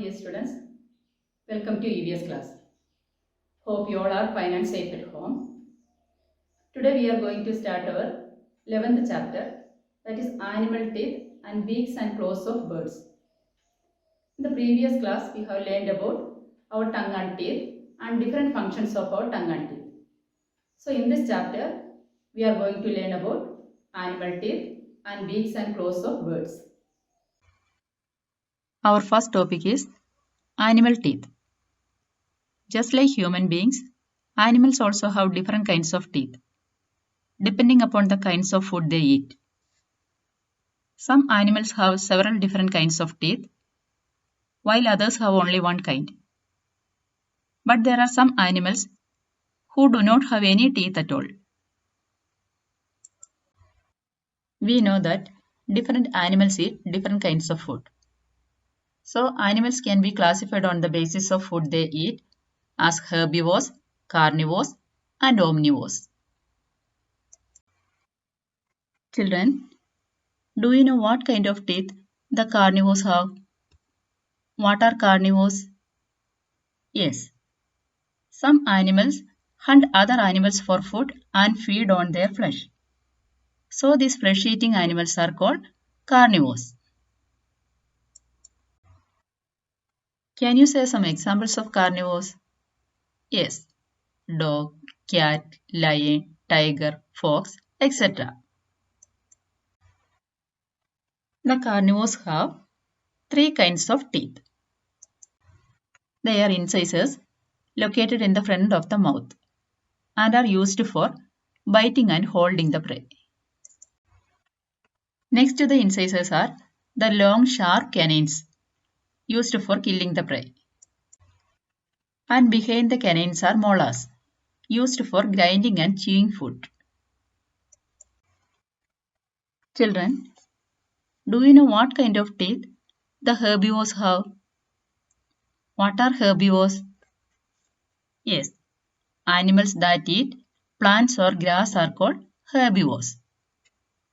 dear students. Welcome to EVS class. Hope you all are fine and safe at home. Today we are going to start our 11th chapter, that is animal teeth and beaks and claws of birds. In the previous class we have learned about our tongue and teeth and different functions of our tongue and teeth. So in this chapter we are going to learn about animal teeth and beaks and claws of birds. Our first topic is animal teeth. Just like human beings, animals also have different kinds of teeth, depending upon the kinds of food they eat. Some animals have several different kinds of teeth, while others have only one kind. But there are some animals who do not have any teeth at all. We know that different animals eat different kinds of food. So animals can be classified on the basis of food they eat as herbivores, carnivores, and omnivores. Children, do you know what kind of teeth the carnivores have? What are carnivores? Yes, some animals hunt other animals for food and feed on their flesh. So these flesh-eating animals are called carnivores. Can you say some examples of carnivores? Yes, dog, cat, lion, tiger, fox, etc. The carnivores have three kinds of teeth. They are incisors located in the front of the mouth and are used for biting and holding the prey. Next to the incisors are the long sharp canines used for killing the prey. And behind the canines are molars used for grinding and chewing food. Children, do you know what kind of teeth the herbivores have? What are herbivores? Yes, animals that eat plants or grass are called herbivores.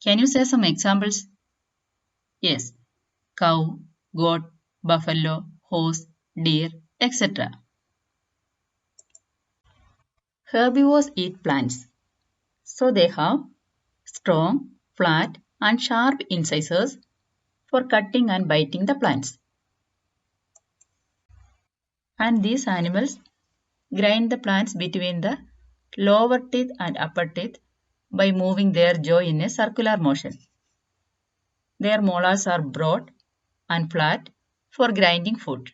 Can you say some examples? Yes, cow, goat, buffalo, horse, deer, etc. Herbivores eat plants, so they have strong, flat, and sharp incisors for cutting and biting the plants. And these animals grind the plants between the lower teeth and upper teeth by moving their jaw in a circular motion. Their molars are broad and flat for grinding food.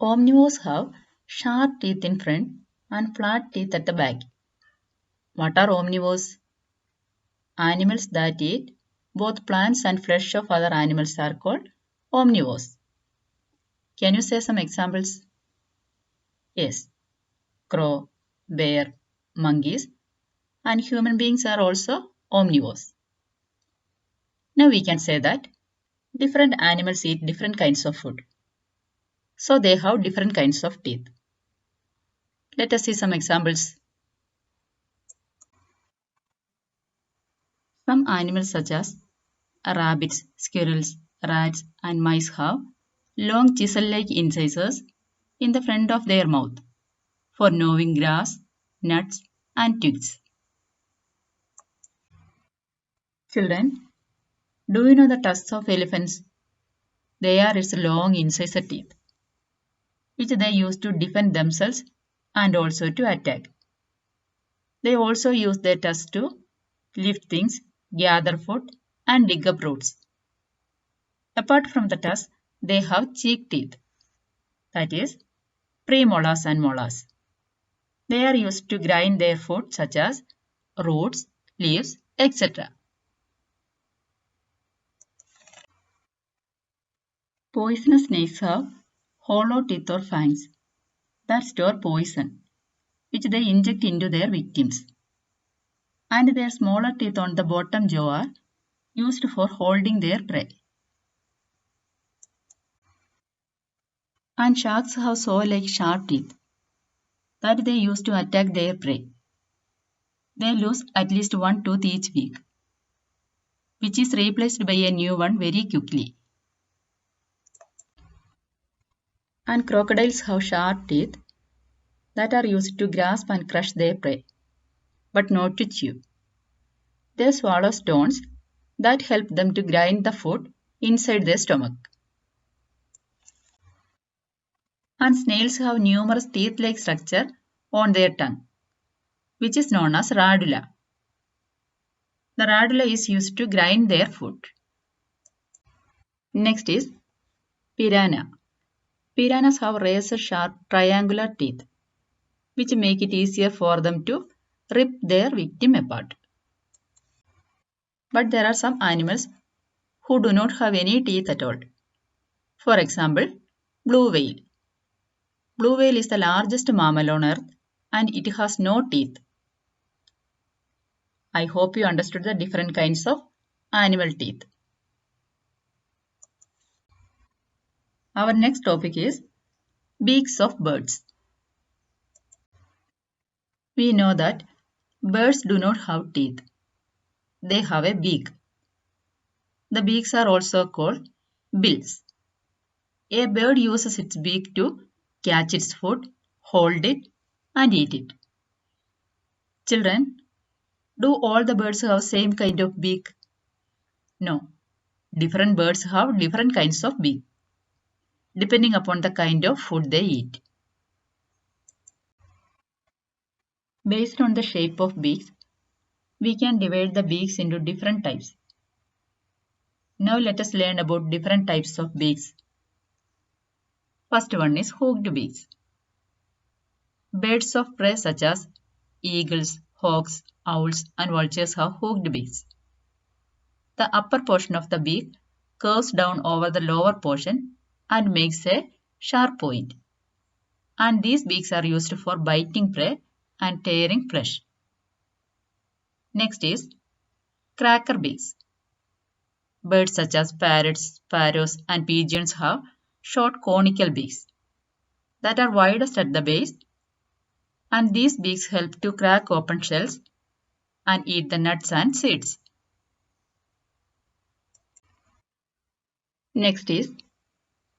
Omnivores have sharp teeth in front and flat teeth at the back. What are omnivores? Animals that eat both plants and flesh of other animals are called omnivores. Can you say some examples? Yes, crow, bear, monkeys, and human beings are also omnivores. Now we can say that different animals eat different kinds of food. So they have different kinds of teeth. Let us see some examples. Some animals such as rabbits, squirrels, rats, and mice have long chisel-like incisors in the front of their mouth for gnawing grass, nuts, and twigs. Children, do you know the tusks of elephants? They are its long incisor teeth, which they use to defend themselves and also to attack. They also use their tusks to lift things, gather food, and dig up roots. Apart from the tusks, they have cheek teeth, that is, premolars and molars. They are used to grind their food such as roots, leaves, etc. Poisonous snakes have hollow teeth or fangs that store poison, which they inject into their victims. And their smaller teeth on the bottom jaw are used for holding their prey. And sharks have saw-like sharp teeth that they use to attack their prey. They lose at least one tooth each week, which is replaced by a new one very quickly. And crocodiles have sharp teeth that are used to grasp and crush their prey, but not to chew. They swallow stones that help them to grind the food inside their stomach. And snails have numerous teeth-like structure on their tongue, which is known as radula. The radula is used to grind their food. Next is piranha. Piranhas have razor-sharp triangular teeth, which make it easier for them to rip their victim apart. But there are some animals who do not have any teeth at all. For example, blue whale. Blue whale is the largest mammal on earth and it has no teeth. I hope you understood the different kinds of animal teeth. Our next topic is beaks of birds. We know that birds do not have teeth. They have a beak. The beaks are also called bills. A bird uses its beak to catch its food, hold it, and eat it. Children, do all the birds have same kind of beak? No. Different birds have different kinds of beak, depending upon the kind of food they eat. Based on the shape of beaks, we can divide the beaks into different types. Now let us learn about different types of beaks. First one is hooked beaks. Birds of prey such as eagles, hawks, owls, and vultures have hooked beaks. The upper portion of the beak curves down over the lower portion and makes a sharp point. And these beaks are used for biting prey and tearing flesh. Next is cracker beaks. Birds such as parrots, sparrows, and pigeons have short conical beaks that are widest at the base, and these beaks help to crack open shells and eat the nuts and seeds. Next is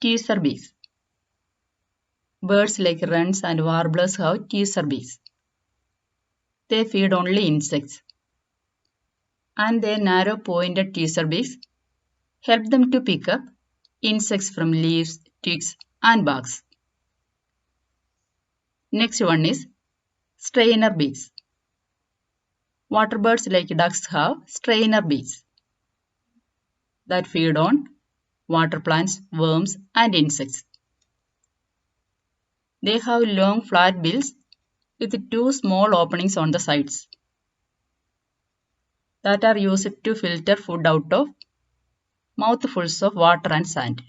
teaser beaks. Birds like wrens and warblers have teaser beaks. They feed only insects, and their narrow pointed teaser beaks help them to pick up insects from leaves, twigs, and barks. Next one is strainer beaks. Water birds like ducks have strainer beaks that feed on water plants, worms, and insects. They have long flat bills with two small openings on the sides that are used to filter food out of mouthfuls of water and sand.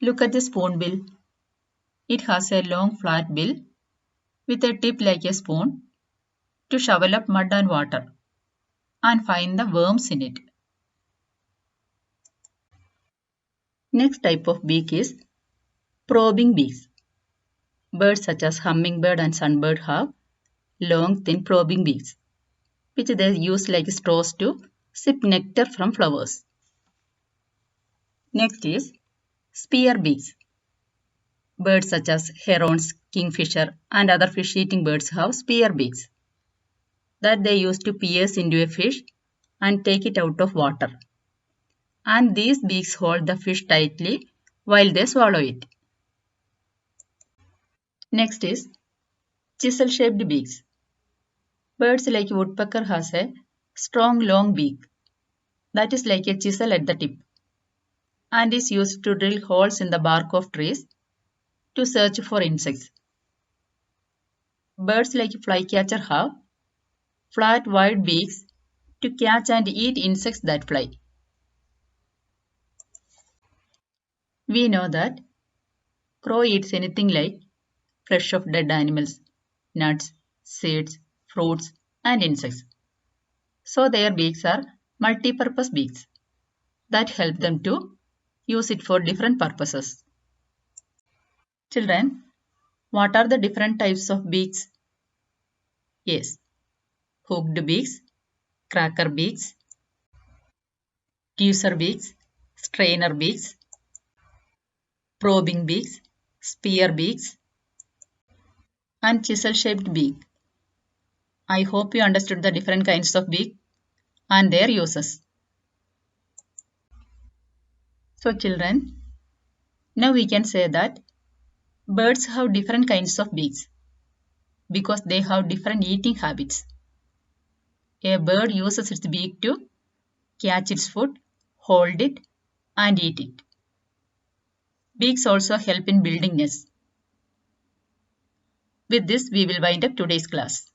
Look at the spoonbill. It has a long flat bill with a tip like a spoon to shovel up mud and water and find the worms in it. Next type of beak is probing beaks. Birds such as hummingbird and sunbird have long thin probing beaks, which they use like straws to sip nectar from flowers. Next is spear beaks. Birds such as herons, kingfisher, and other fish-eating birds have spear beaks that they use to pierce into a fish and take it out of water. And these beaks hold the fish tightly while they swallow it. Next is chisel-shaped beaks. Birds like woodpecker has a strong long beak that is like a chisel at the tip and is used to drill holes in the bark of trees to search for insects. Birds like flycatcher have flat wide beaks to catch and eat insects that fly. We know that crow eats anything like flesh of dead animals, nuts, seeds, fruits, and insects. So their beaks are multi-purpose beaks that help them to use it for different purposes. Children, what are the different types of beaks? Yes, hooked beaks, cracker beaks, teaser beaks, strainer beaks, probing beaks, spear beaks, and chisel-shaped beak. I hope you understood the different kinds of beak and their uses. So children, now we can say that birds have different kinds of beaks because they have different eating habits. A bird uses its beak to catch its food, hold it, and eat it. Beaks also help in building nests. With this, we will wind up today's class.